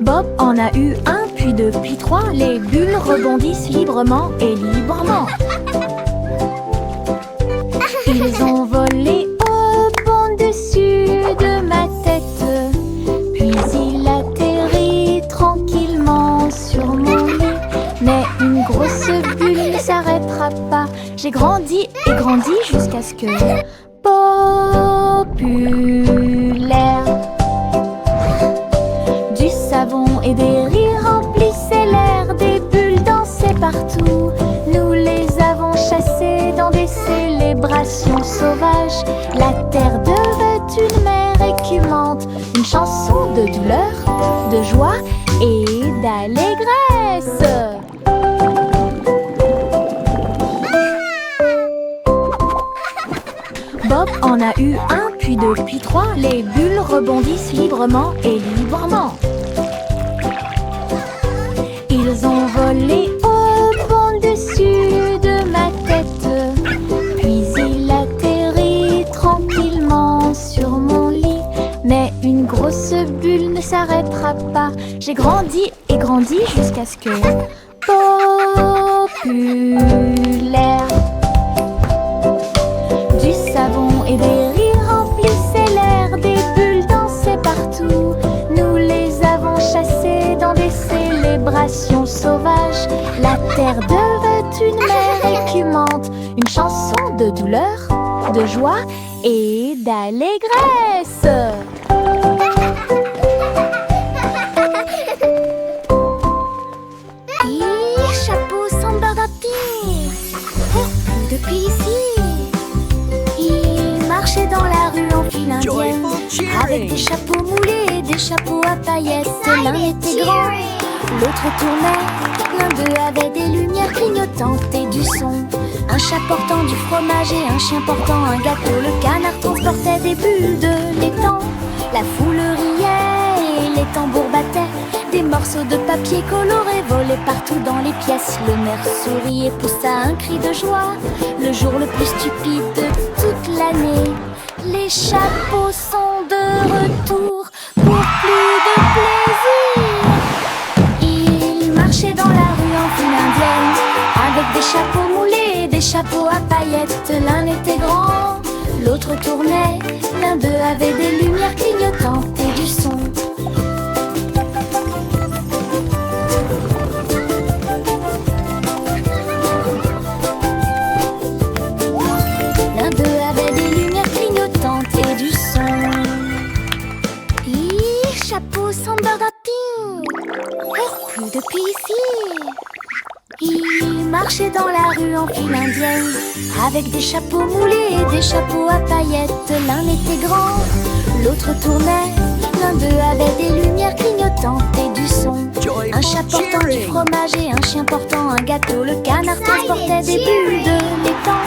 Bob en a eu un, puis deux, puis trois. Les bulles rebondissent librement et librement. Ils ont volé au bon dessus de ma tête. Puis il atterrit tranquillement sur mon lit. Mais une grosse bulle ne s'arrêtera pas. J'ai grandi et grandi jusqu'à ce que... populaire. Du savon et des rires remplissaient l'air. Des bulles dansaient partout. Nous les avons chassées dans des célébrations sauvages. La terre devait une mer écumante. Une chanson de douleur, de joie et d'allégresse. Bob en a eu un, puis deux, puis trois. Les bulles rebondissent librement et librement. Ils ont volé au bon dessus de ma tête. Puis il atterrit tranquillement sur mon lit. Mais une grosse bulle ne s'arrêtera pas. J'ai grandi et grandi jusqu'à ce que... populaire. Du savon et des rires remplissaient l'air. Des bulles dansaient partout. Nous les avons chassées dans des célébrations sauvages. La terre devait une mer écumante. Une chanson de douleur, de joie et d'allégresse. Chapeau sans bardapine. Depuis ici, il marchait dans la rue en file indienne, avec des chapeaux moulés et des chapeaux à paillettes. L'un était grand, l'autre tournait. L'un d'eux avait des lumières clignotantes et du son. Un chat portant du fromage et un chien portant un gâteau. Le canard transportait des bulles de l'étang. La foule riait et les tambours battaient. Des morceaux de papier coloré volaient partout dans les pièces. Le maire sourit et poussa un cri de joie. Le jour le plus stupide de toute l'année. Les chapeaux sont de retour pour plus de plaisir. Ils marchaient dans la rue en file indienne, avec des chapeaux moulés et des chapeaux à paillettes. L'un était grand, l'autre tournait. L'un d'eux avait des lumières clignotantes et du son. L'un d'eux avait des lumières clignotantes et du son. Chapeau sans bardapine. Plus depuis ici. Il marchait dans la rue en file indienne, avec des chapeaux moulés et des chapeaux à paillettes. L'un était grand, l'autre tournait. L'un d'eux avait des lumières clignotantes et du son. Un chat portant du fromage et un chien portant un gâteau. Le canard transportait des bulles de l'étang.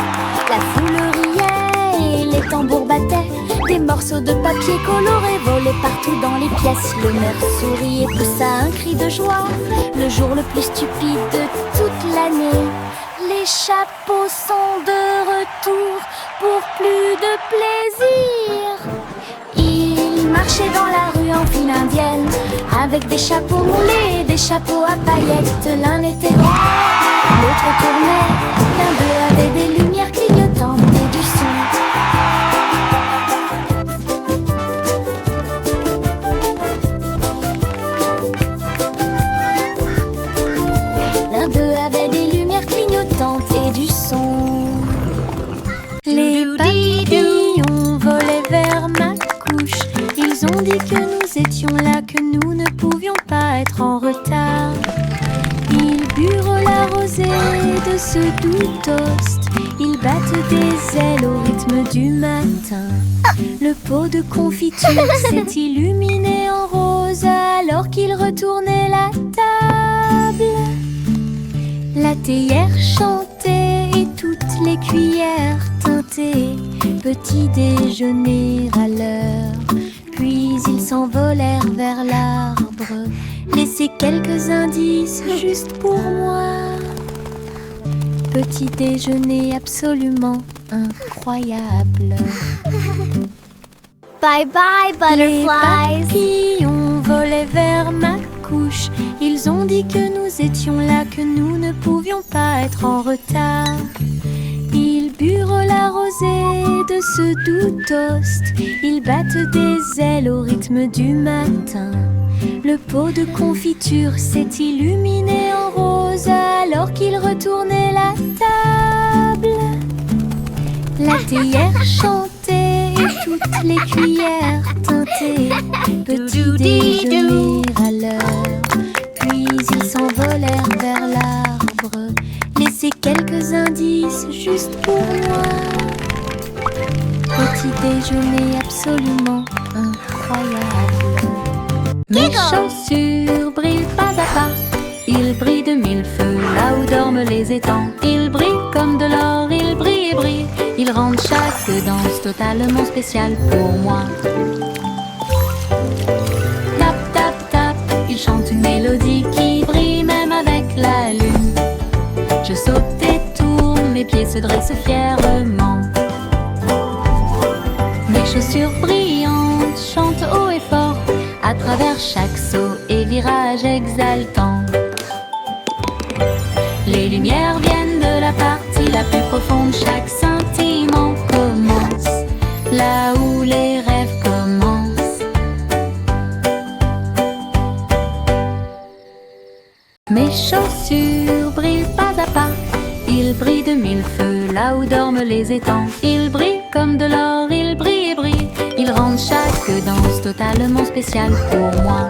La foule riait et les tambours battaient. Des morceaux de papier coloré volaient partout dans les pièces. Le maire sourit et poussa un cri de joie. Le jour le plus stupide de toute l'année. Les chapeaux sont de retour pour plus de plaisir. Ils marchaient dans la rue en file indienne, avec des chapeaux moulés et des chapeaux à paillettes. L'un était grand, l'autre tournait. L'un d'eux avait des lumières clignotantes et du son. L'un d'eux avait des lumières clignotantes et du son. Les papillons volaient vers ma couche. Ils ont dit que nous étions là, que nous ne pouvions pas être en retard. Ils burent la rosée de ce doux toast. Ils battent des ailes au rythme du matin. Le pot de confiture s'est illuminé en rose alors qu'ils retournaient la table. La théière chantait et toutes les cuillères teintaient. Petit déjeuner à l'heure. Puis ils s'envolèrent vers l'arbre. Laissez quelques indices juste pour moi. Petit déjeuner absolument incroyable. Bye bye, butterflies. Les papillons volaient vers ma couche. Ils ont dit que nous étions là, que nous ne pouvions pas être en retard. Ils burent la rosée de ce doux toast. Ils battent des ailes au rythme du matin. Le pot de confiture s'est illuminé en rose alors qu'ils retournaient la table. La théière chantait et toutes les cuillères teintées. Petit déjeuner à l'heure. Puis ils s'envolèrent vers l'arbre. Laissez quelques indices juste pour moi. Petit déjeuner absolument incroyable. Mes chaussures brillent pas à pas. Ils brillent de mille feux là où dorment les étangs. Ils brillent comme de l'or, ils brillent et brillent. Ils rendent chaque danse totalement spéciale pour moi. Tap, tap, tap, ils chantent une mélodie qui brille même avec la lune. Je saute et tourne, mes pieds se dressent fièrement. Mes chaussures brillantes chantent haut et fort à travers chaque saut et virage exaltant. Les lumières viennent de la partie la plus profonde. Chaque scintillement commence là où les rêves commencent. Mes chaussures brillent pas à pas. Ils brillent de mille feux là où dorment les étangs. Ils brillent comme de l'or, ils brillent et brillent. Ils rendent chaque danse totalement spéciale pour moi.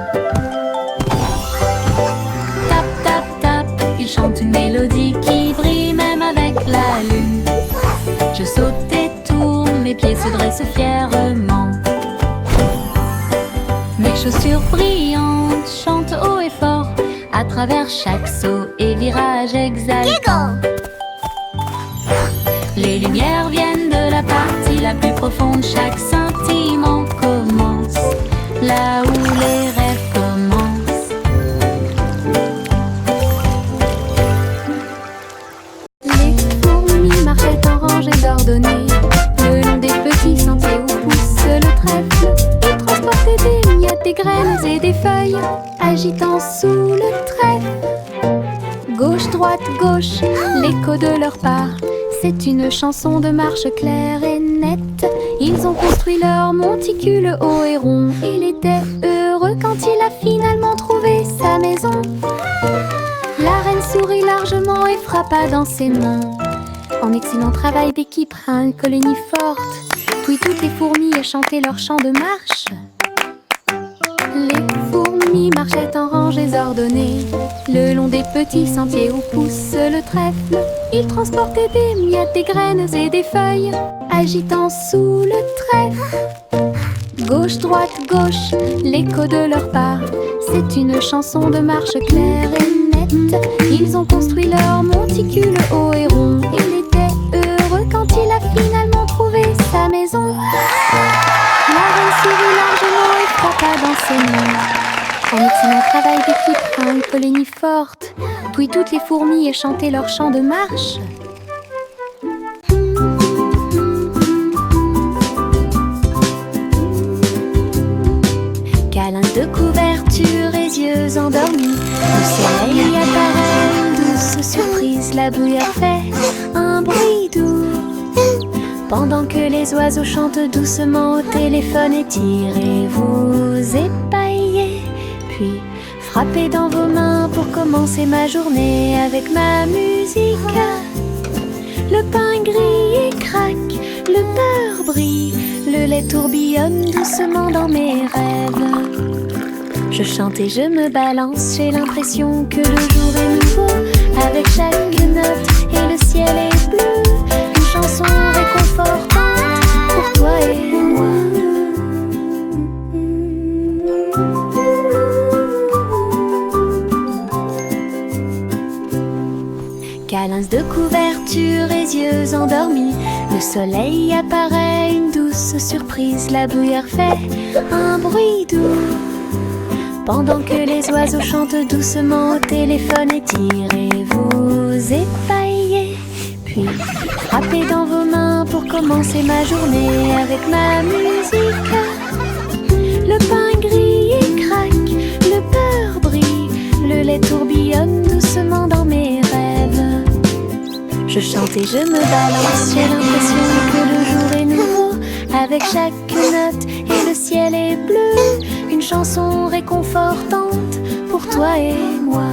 Tap, tap, tap, ils chantent une mélodie qui brille même avec la lune. Je saute et tourne, mes pieds se dressent fièrement. Mes chaussures brillantes chantent haut et fort à travers chaque saut et virage exaltant. Les lumières viennent de la partie la plus profonde. Chaque scintillement commence là où les rêves commencent. Les fourmis marchaient en rangées ordonnées le long des petits sentiers où pousse le trèfle. Ils transportaient des miettes, des graines et des feuilles, agitant sous le trèfle. Gauche, droite, gauche, l'écho de leur pas. C'est une chanson de marche claire et nette. Ils ont construit leur monticule haut et rond. Il était heureux quand il a finalement trouvé sa maison. La reine sourit largement et frappa dans ses mains. En excellent travail d'équipe à une colonie forte. Toutes les fourmis chantaient leur chant de marche. Les fourmis marchaient en rangées ordonnées le long des petits sentiers où pousse le trèfle. Ils transportaient des miettes, des graines et des feuilles, agitant sous le trèfle. Gauche, droite, gauche, l'écho de leurs pas. C'est une chanson de marche claire et nette. Ils ont construit leur monticule haut et rond. Il était heureux quand il a finalement trouvé sa maison. La reine sourit largement et frappa dans ses mains. En excellent travail d'équipe à une colonie forte. Toutes les fourmis chantaient leur chant de marche. Câlin de couverture et yeux endormis. Le soleil apparaît, une douce surprise. La bruyère fait un bruit doux. Pendant que les oiseaux chantent doucement au téléphone, étirez-vous, épaillez. Puis frappez dans vos mains pour commencer ma journée avec ma musique. Le pain grille et craque, le beurre brille, le lait tourbillonne doucement dans mes rêves. Je chante et je me balance, j'ai l'impression que le jour est nouveau. Avec chaque note et le ciel est bleu, une chanson réconfortante pour toi et moi. Câlins de couverture et yeux endormis. Le soleil apparaît, une douce surprise. La bruyère fait un bruit doux. Pendant que les oiseaux chantent doucement au téléphone, étirez-vous, épaillez. Puis frappez dans vos mains pour commencer ma journée avec ma musique. Le pain grille et craque, le beurre brille, et tourbillonne doucement dans mes rêves. Je chante et je me balance, j'ai l'impression que le jour est nouveau. Avec chaque note et le ciel est bleu, une chanson réconfortante pour toi et moi.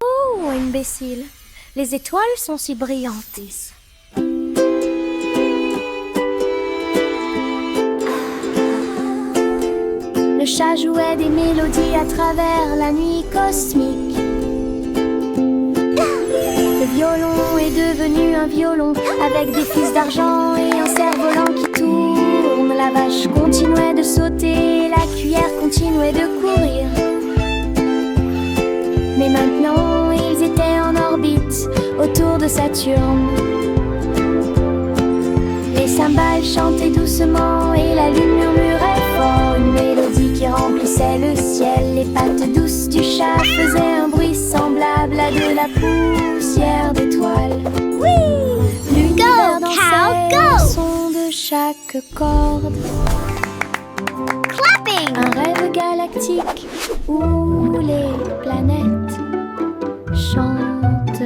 Oh, imbécile, les étoiles sont si brillantes. Le chat jouait des mélodies à travers la nuit cosmique. Le violon est devenu un violon avec des fils d'argent et un cerf-volant qui tourne. La vache continuait de sauter et la cuillère continuait de courir. Mais maintenant ils étaient en orbite autour de Saturne. Les cymbales chantaient doucement et la lune murmurait fort une mélodie qui remplissait le ciel. Les pattes douces du chat faisaient un bruit semblable à de la poussière d'étoiles. Oui! L'univers dansait au son de chaque corde. Clapping! Un rêve galactique où les planètes chantent.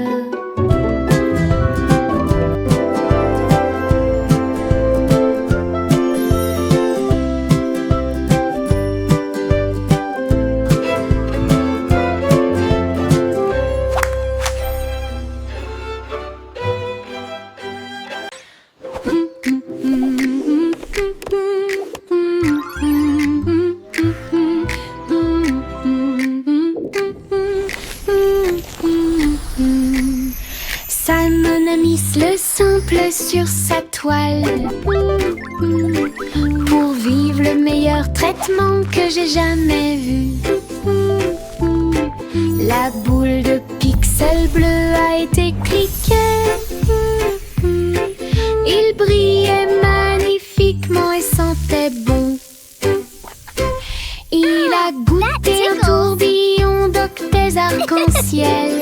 Salmon a mis le simple sur sa toile pour vivre le meilleur traitement que j'ai jamais vu. La boule de pixels bleus a été cliquée. Il brillait magnifiquement et sentait bon. Il a goûté un tourbillon d'octets arc-en-ciel.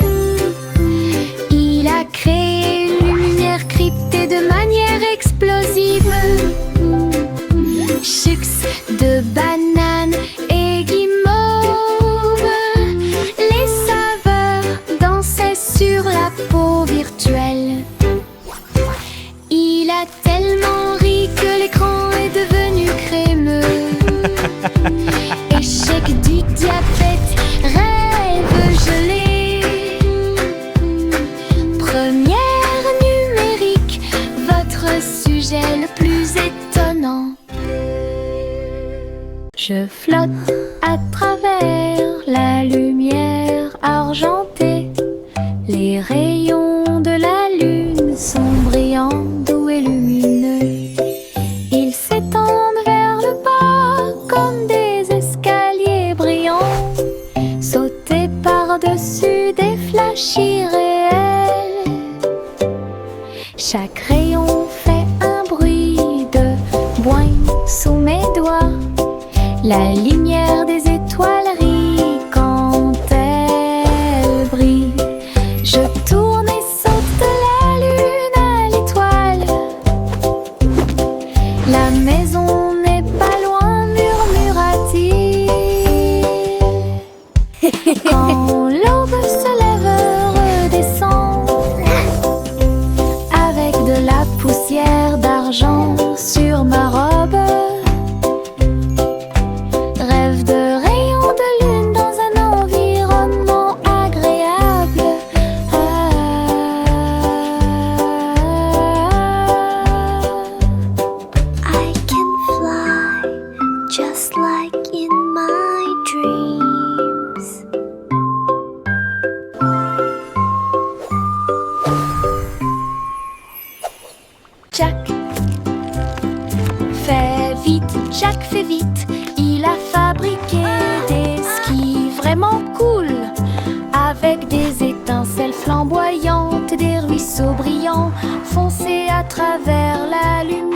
Il a créé une lumière cryptée de manière explosive. Chux de banane et guimauve. Les saveurs dansaient sur la peau virtuelle. Il a tellement ri que l'écran est devenu crémeux. Échec du diabète, rêve gelé. Première numérique, votre sujet le plus étonnant. Je flotte à travers la lumière argentée. Les rayons de la lune sont brillants, doux et lumineux. Ils s'étendent vers le bas comme des escaliers brillants. Sauter par-dessus des flashs irréels. Chaque rayon fait un bruit de boing sous mes doigts. La lumière des étoiles rit quand elle brille. Je tourne et saute de la lune à l'étoile. La maison n'est pas loin, murmura-t-il. Quand l'aube se lève, redescend avec de la poussière d'argent sur ma robe. Rêve de rayons de lune dans un environnement agréable. I can fly just like in my dreams. Jack fait vite, Jack fait vite. Il a fabriqué des skis vraiment cool, avec des étincelles flamboyantes, des ruisseaux brillants foncés à travers la lumière.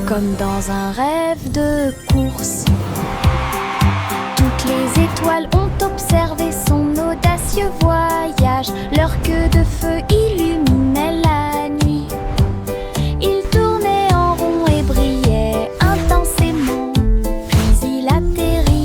Comme dans un rêve de course, toutes les étoiles ont observé son audacieux voyage. Leur queue de feu illuminait la nuit. Il tournait en rond et brillait intensément. Puis il atterrit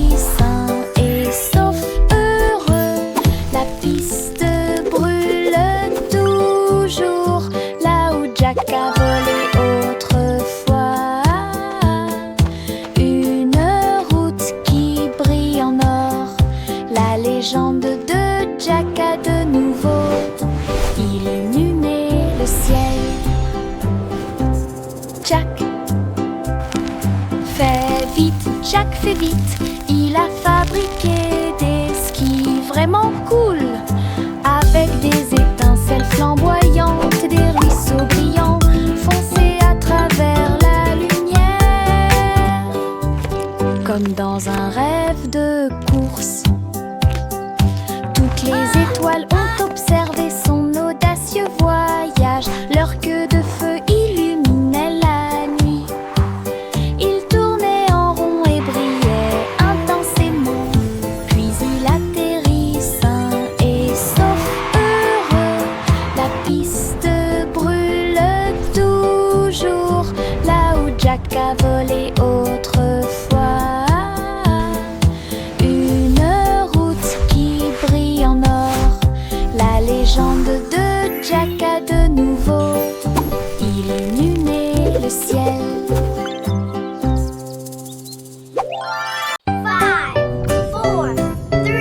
Jack fait vite, il a fabriqué des skis vraiment cool, avec des étincelles flamboyantes, des ruisseaux brillants, foncés à travers la lumière, comme dans un rêve de course. Toutes les étoiles ont observé son audacieux voyage, leur queue de feu illuminait la nuit. Il tournait en rond et brillait intensément, puis il atterrit sain et sauf, heureux. La piste brûle toujours là où Jack a volé autrefois. Une route qui brille en or, la légende de Jack a de nouveau illuminé le ciel. 5, 4, 3, 2,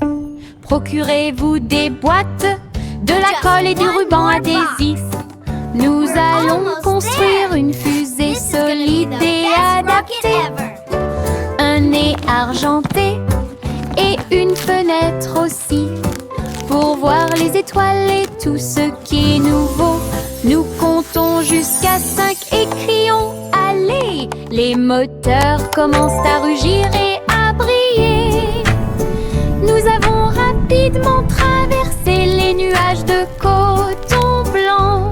1. Procurez-vous des boîtes, de la colle et du ruban adhésif. Nous allons construire une fusée solide et adaptée. Un nez argenté et une fenêtre aussi, pour voir les étoiles et tout ce qui est nouveau. Nous comptons jusqu'à 5 et crions allez. Les moteurs commencent à rugir et à briller. Nous avons rapidement traversé les nuages de coton blanc,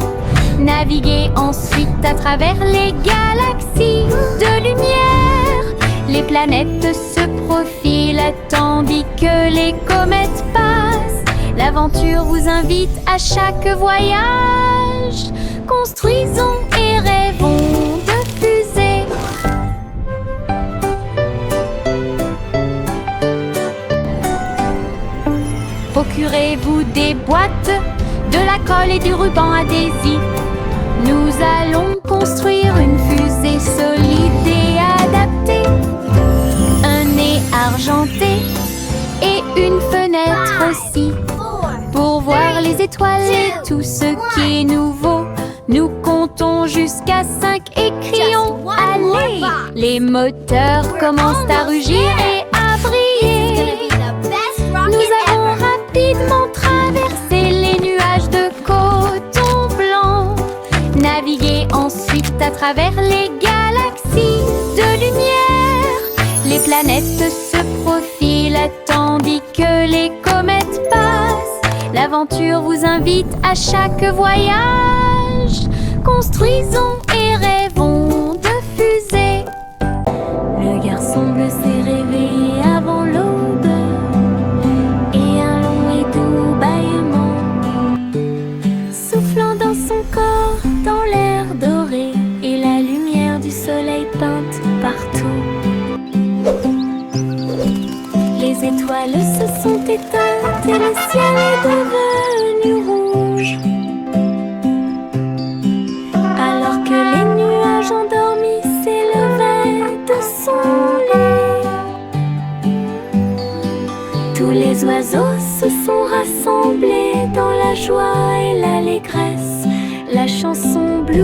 navigué ensuite à travers les galaxies de lumière. Les planètes se profilent tandis que les comètes passent. L'aventure vous invite à chaque voyage. Construisons et rêvons de fusées. Procurez-vous des boîtes, de la colle et du ruban adhésif. Nous allons construire une fusée solide et adaptée. Un nez argenté et une fenêtre aussi, pour voir les étoiles et tout ce qui est nouveau. Nous comptons jusqu'à 5 et crions allez. Les moteurs commencent à rugir et à briller. Nous avons rapidement traversé les nuages de coton blanc, navigué ensuite à travers les galaxies de lumière. Les planètes se profilent tandis que les comètes passent. L'aventure vous invite à chaque voyage. Construisons et rêvons de fusées. Le garçon bleu s'est réveillé avant l'aube, et un long et doux bâillement, soufflant dans son corps, dans l'air doré, et la lumière du soleil peinte partout. Les étoiles se sont éteintes et le ciel est devenu rouge, alors que les nuages endormis s'élevaient de son lit. Tous les oiseaux se sont rassemblés dans la joie et l'allégresse. La chanson Blue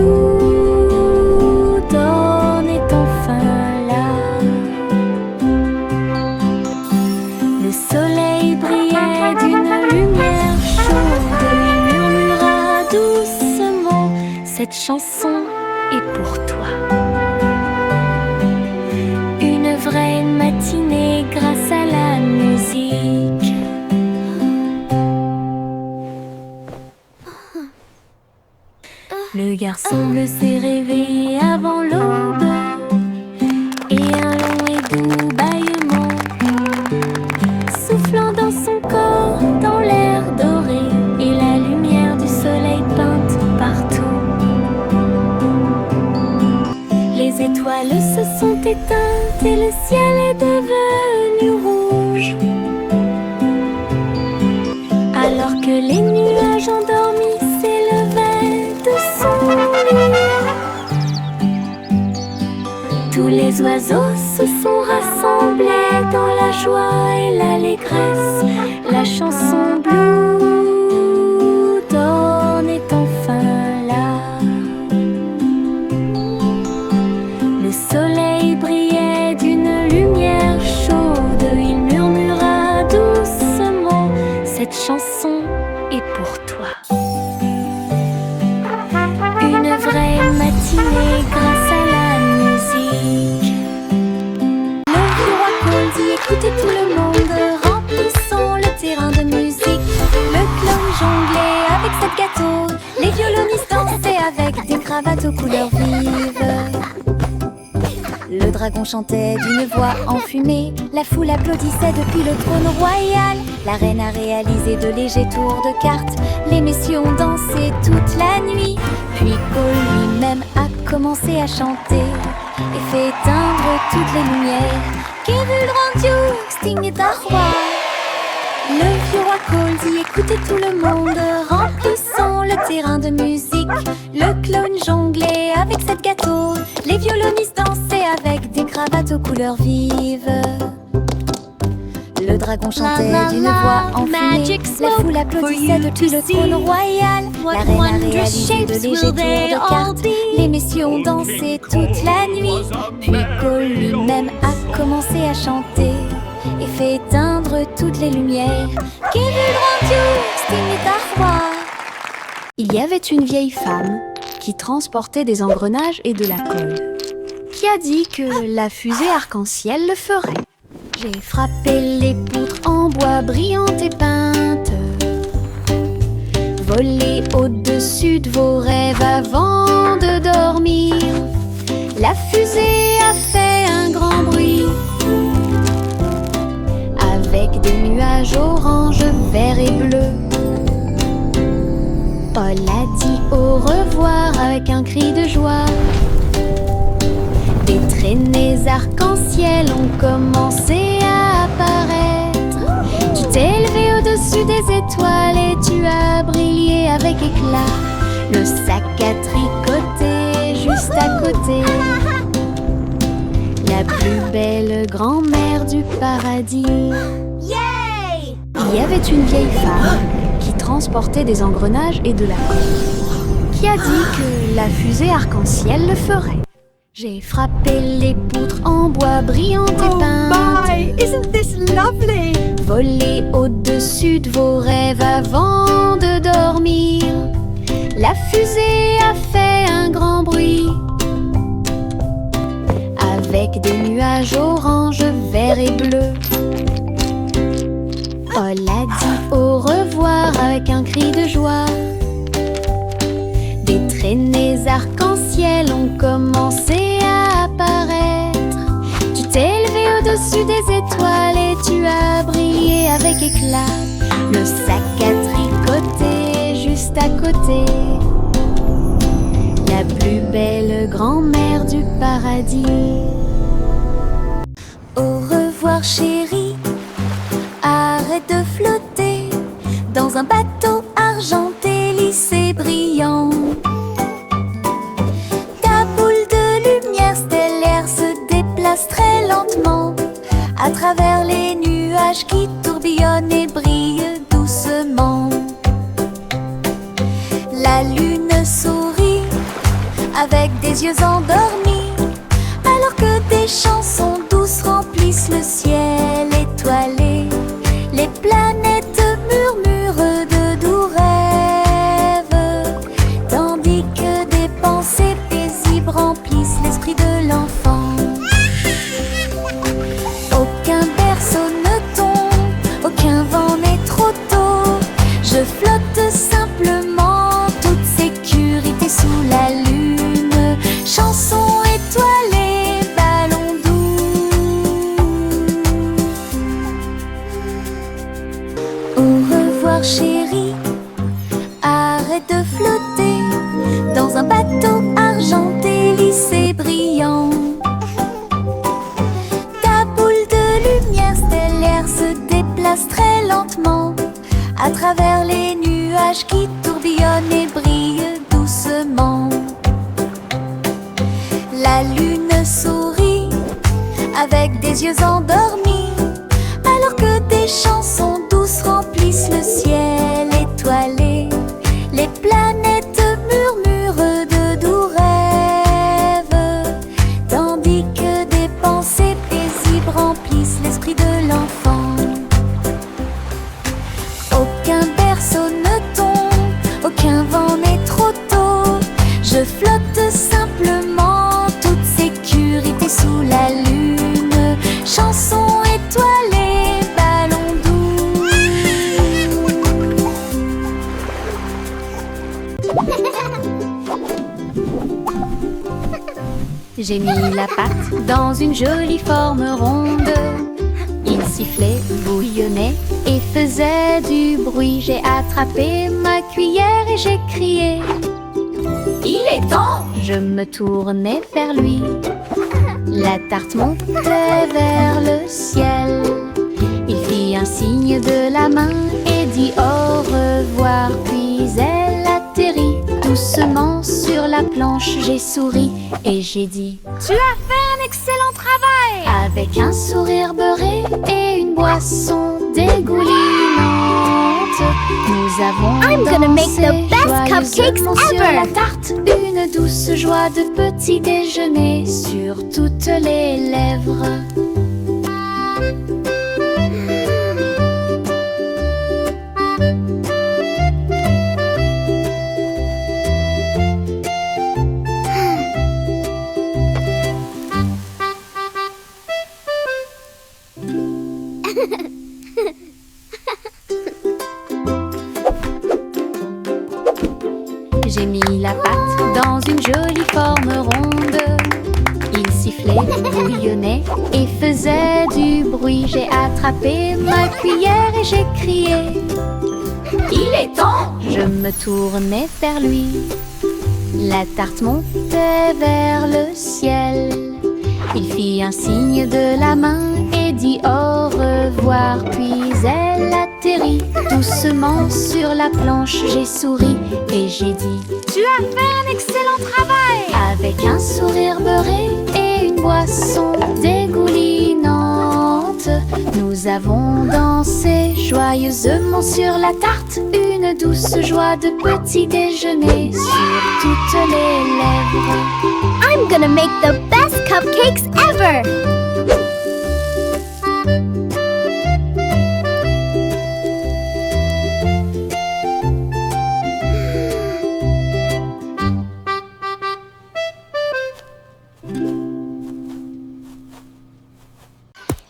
Dawn est enfin là. Le soleil brillait d'une lumière chaude. Il murmura doucement: cette chanson est pour toi. Une vraie matinée grâce à la musique. Le garçon bleu s'est réveillé avant l'aube, et un long et doux bâillement, soufflant dans son corps, dans l'air doré, et la lumière du soleil peinte partout. Les étoiles se sont éteintes et le ciel est devenu rouge, alors que les nuages endormis s'élevaient de son lit. Tous les oiseaux se sont rassemblés dans la joie et l'allégresse. La chanson Blue Dawn est enfin là. Le soleil cravates aux couleurs vives. Le dragon chantait d'une voix enfumée, la foule applaudissait depuis le trône royal. La reine a réalisé de légers tours de cartes, les messieurs ont dansé toute la nuit. Puis Paul lui-même a commencé à chanter et fait éteindre toutes les lumières. Kevulrandiu, Sting est un roi. Le vieux roi Cole dit écoutez tout le monde, remplissons le terrain de musique. Le clown jonglait avec cette gâteau, les violonistes dansaient avec des cravates aux couleurs vives. Le dragon chantait d'une voix enfumée, la foule applaudissait depuis le trône royal. La reine a réalisé de légers tours de cartes, les messieurs ont dansé toute la nuit. Puis Cole lui-même a commencé à chanter et fait éteindre toutes les lumières. Kevulrandiu, Sting est un roi. Il y avait une vieille femme qui transportait des engrenages et de la colle, qui a dit que la fusée arc-en-ciel le ferait. J'ai frappé les poutres en bois brillantes et peintes, volé au-dessus de vos rêves avant de dormir. La fusée a fait un grand bruit, avec des nuages orange, vert et bleu. Paul a dit au revoir avec un cri de joie. Des traînées arc-en-ciel ont commencé à apparaître. Tu t'es élevé au-dessus des étoiles et tu as brillé avec éclat. Le sac à tricoter juste à côté, la plus belle grand-mère du paradis. Yay! Il y avait une vieille femme qui transportait des engrenages et de la colle, qui a dit que la fusée arc-en-ciel le ferait. J'ai frappé les poutres en bois brillantes et peintes. Oh my, isn't this lovely? Volé au-dessus de vos rêves avant de dormir. La fusée a fait un grand bruit, avec des nuages orange, vert et bleu. Paul a dit au revoir avec un cri de joie. Des traînées arc-en-ciel ont commencé à apparaître. Tu t'es élevé au-dessus des étoiles et tu as brillé avec éclat. Le sac à tricoter juste à côté, la plus belle grand-mère du paradis. Au revoir chérie, arrête de flotter dans un bateau argenté, lisse et brillant. Ta boule de lumière stellaire se déplace très lentement à travers les nuages qui tourbillonnent et brillent doucement. La lune sourit avec des yeux endormis, alors que des chansons douces remplissent le ciel étoilé. Les planètes murmurent de doux rêves, tandis que des pensées paisibles remplissent l'esprit de l'enfant. Aucun berceau ne tombe, aucun vent n'est trop tôt. Je flotte simplement, toute sécurité sous la lune. Chanson étoilée, ballon doux. Au revoir chérie, arrête de flotter dans un bateau argenté, lisse et brillant. Ta boule de lumière stellaire se déplace très lentement à travers les nuages qui tourbillonnent et brillent doucement. La lune sourit avec des yeux endormis, alors que des chansons douces remplissent le ciel étoilé. Les planètes murmurent de doux rêves, tandis que des pensées paisibles remplissent l'esprit de l'enfant. Aucun berceau ne tombe, aucun vent n'est trop tôt. Je flotte simplement, toute sécurité sous la lune. Chanson étoilée, ballon doux. J'ai mis la pâte dans une jolie forme ronde. Il sifflait, bouillonnait et faisait du bruit. J'ai attrapé ma cuillère et j'ai crié: il est temps! Je me tournais vers lui. La tarte montait vers le ciel. Il fit un signe de la main et dit au revoir. Puis elle atterrit doucement sur la planche. J'ai souri et j'ai dit: Tu as fait un excellent travail! Avec un sourire beurré et une boisson dégoulinante, nous avons I'm gonna make the best joyeusement cupcakes sur la ever! tarte une douce joie de petit déjeuner sur toutes les lèvres. J'ai mis la pâte dans une jolie forme ronde. Il sifflait, bouillonnait et faisait du bruit. J'ai attrapé ma cuillère et j'ai crié: il est temps! Je me tournais vers lui. La tarte montait vers le ciel. Il fit un signe de la main et dit au revoir. Puis elle atterrit doucement sur la planche. J'ai souri et j'ai dit: Tu as fait un excellent travail! Avec un sourire beurré et une boisson dégoulinante, nous avons dansé joyeusement sur la tarte. Une douce joie de petit déjeuner sur toutes les lèvres. I'm gonna make the best cupcakes ever!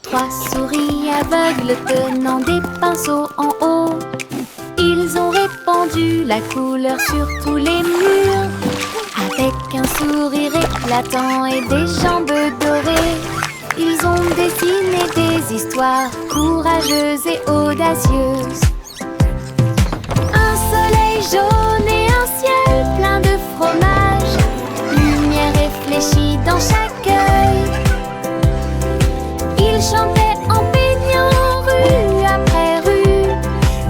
Trois souris aveugles tenant des pinceaux en haut. Ils ont répandu la couleur sur tous les murs. Avec un sourire éclatant et des jambes dorées, ils ont dessiné des histoires courageuses et audacieuses. Un soleil jaune et un ciel plein de fromage, lumière réfléchie dans chaque œil. Ils chantaient en peignant rue après rue.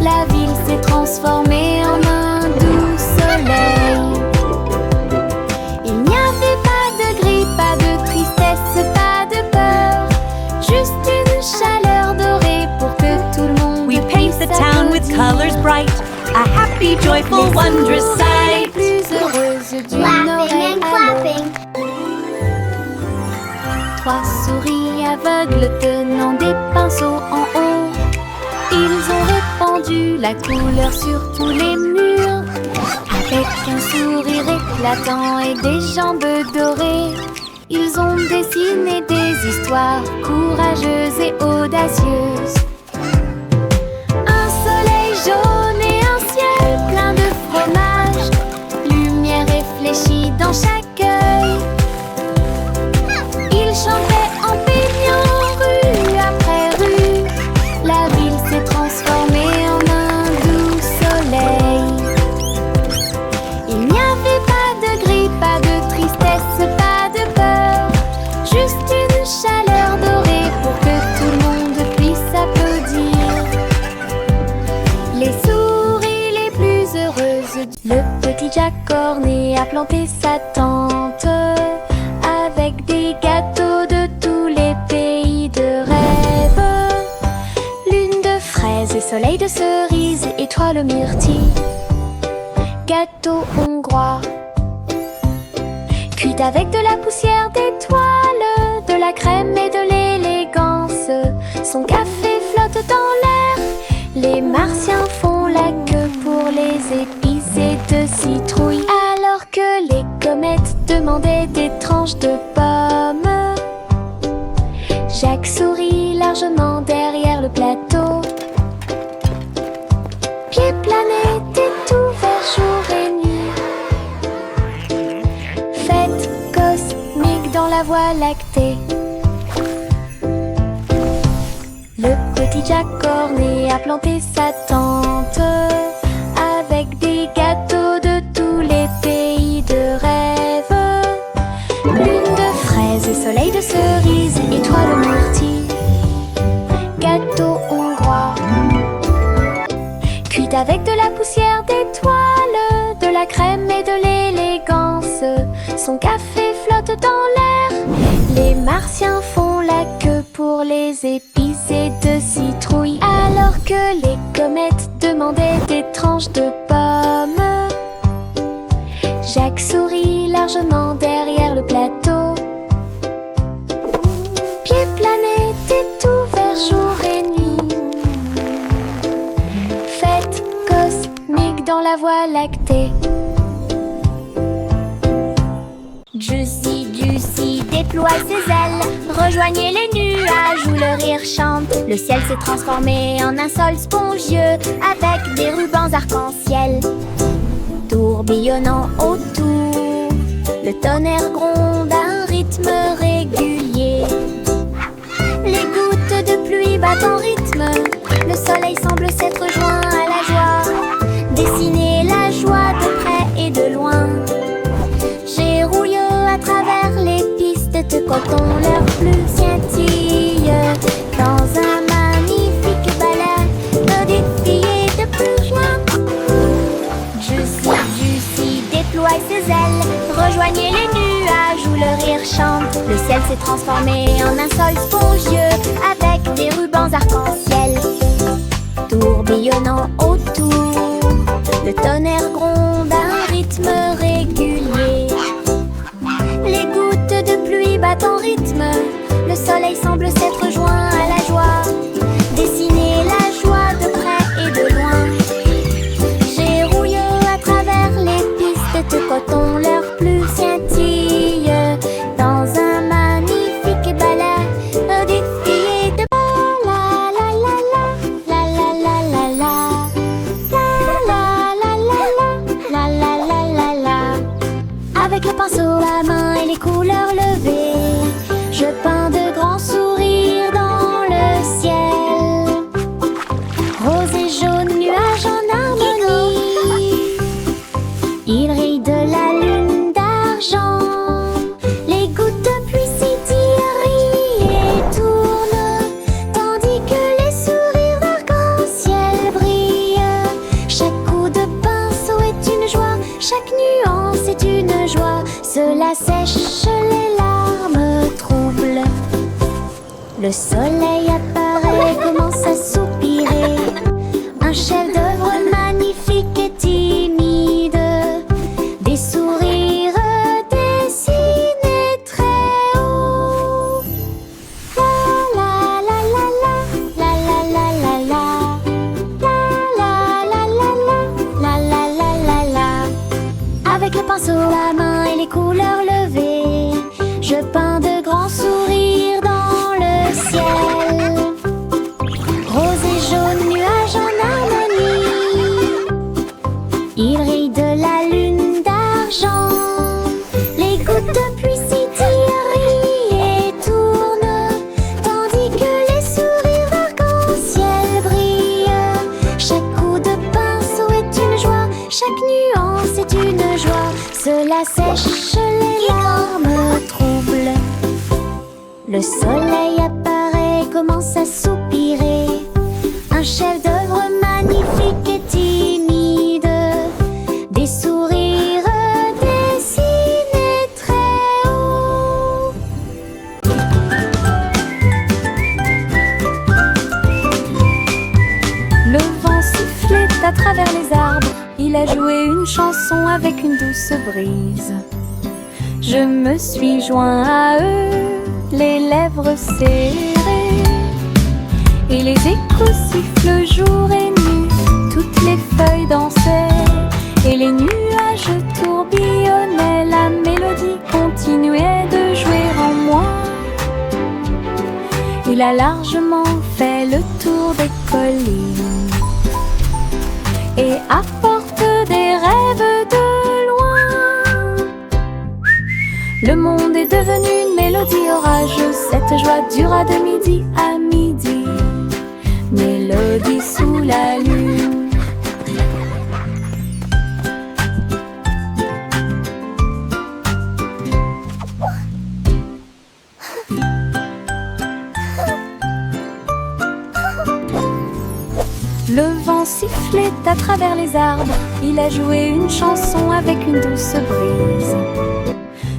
La ville s'est transformée en un doux soleil. Il n'y avait pas de gris, pas de tristesse, pas de peur. Juste une chaleur dorée pour que tout le monde We paint the town with colors bright, a happy, joyful, wondrous Les sight. plus heureuses d'une Laughing oreille and à l'autre. clapping. Trois souris aveugles tenant des pinceaux en haut. Ils ont répandu la couleur sur tous les murs. Avec un sourire éclatant et des jambes dorées, ils ont dessiné des histoires courageuses et audacieuses. Un soleil jaune et un ciel plein de fromage, lumière réfléchie dans chaque œil. Ils chantaient en peignant rue après rue. La ville s'est transformée en un doux soleil. Il n'y avait pas de gris, pas de tristesse, pas de peur. Juste une chaleur dorée pour que tout le monde puisse applaudir. Les souris les plus heureuses. Le petit Jack Cornet a planté sa tente avec des gâteaux de tous les pays de rêve. Lune de fraises et soleil de cerises, étoile myrtille, gâteau hongrois, cuit avec de la poussière d'étoiles, de la crème et de l'élégance. Son café flotte dans l'air, les martiens font la queue pour les épices et de citrouille, alors que les comètes demandaient des tranches de pommes. Jacques sourit largement derrière le plateau. Pied planète est ouvert jour et nuit. Fête cosmique dans la lactée. Le petit Jack corné a planté sa tente avec des gâteaux de tous les pays de rêve. Lune de fraises et soleil de cerises, étoile myrtille, gâteau hongrois. Cuit avec de la poussière d'étoiles, de la crème et de l'élégance. Son café flotte dans l'air. Les martiens font la queue pour les épices et de citrouilles, alors que les comètes demandaient des tranches de pommes. Jacques sourit largement derrière le plateau. Pied planète est ouvert jour et nuit. Fête cosmique dans la Voie lactée. Juicy déploie ses ailes, rejoignez les nuages où le rire chante. Le ciel s'est transformé en un sol spongieux avec des rubans arc-en-ciel tourbillonnant autour. Le tonnerre gronde à un rythme régulier. Les gouttes de pluie battent en rythme. Le soleil semble s'être joint à la joie, dessiner la joie de près et de loin. J'ai rouillé à travers les pistes de coton, leur pluie scintille dans un magnifique balai de défilé de pluie jointes. Juicy déploie ses ailes, rejoignez les nuages où le rire chante. Le ciel s'est transformé en un sol spongieux avec des rubans arc-en-ciel tourbillonnant autour. Le tonnerre gronde à un rythme régulier. Les gouttes de pluie battent en rythme. Le soleil semble s'être joint à la joie, dessiner la joie de près et de loin. J'ai rouillé à travers les pistes de coton, leur pluie scintille dans un magnifique balai défilé de la la la la la la la la la la la la la la la la. Avec le pinceau à main et les couleurs levées, je peins de grands sourires dans le ciel. Rose et jaune, nuages en harmonie. Il rit de la lune d'argent. Les gouttes de pluie scintillent, rient et tournent, tandis que les sourires d'arc-en-ciel brillent. Chaque coup de pinceau est une joie, chaque nuance est une joie. Cela sèche les larmes troubles. Le soleil apparaît, commence à soupirer. Un chef-d'œuvre magnifique et timide. Des sourires dessinés très haut. La la la la la la la la la la la la la la la la la. Avec le pinceau à main et les couleurs levées, je peins de grands sourires dans le ciel. Rose et jaune, nuages en harmonie. Il rit de la lune d'argent. Les gouttes de pluie scintillent, rient et tournent, tandis que les sourires d'arc-en-ciel brillent. Chaque coup de pinceau est une joie, chaque nuance est une joie. Cela sèche les larmes troubles. Le soleil apparaît, commence à soupirer. Un chef-d'œuvre magnifique et timide. Des sourires dessinés très haut. Le vent sifflait à travers les arbres. Il a joué une chanson avec une douce brise. Je me suis joint à eux, les lèvres serrées, et les échos sifflent jour et nuit. Toutes les feuilles dansaient et les nuages tourbillonnaient. La mélodie continuait de jouer en moi. Il a largement fait le tour des collines et apporte des rêves de loin. Le monde est devenu une mélodie orageuse. Cette joie dura de midi à midi. Mélodie sous la lune. Le vent sifflait à travers les arbres. Il a joué une chanson avec une douce brise.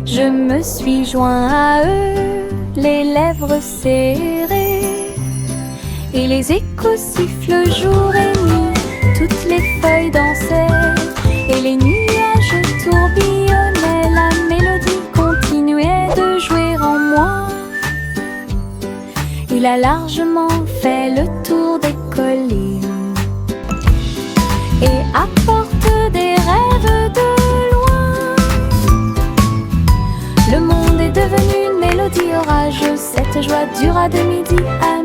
Je me suis joint à eux, les lèvres serrées, et les échos sifflent jour et nuit. Toutes les feuilles dansaient et les nuages tourbillonnaient. La mélodie continuait de jouer en moi. Il a largement fait le tour des collines et apporte des rêves de loin. Le monde est devenu une mélodie orageuse. Cette joie dura de midi à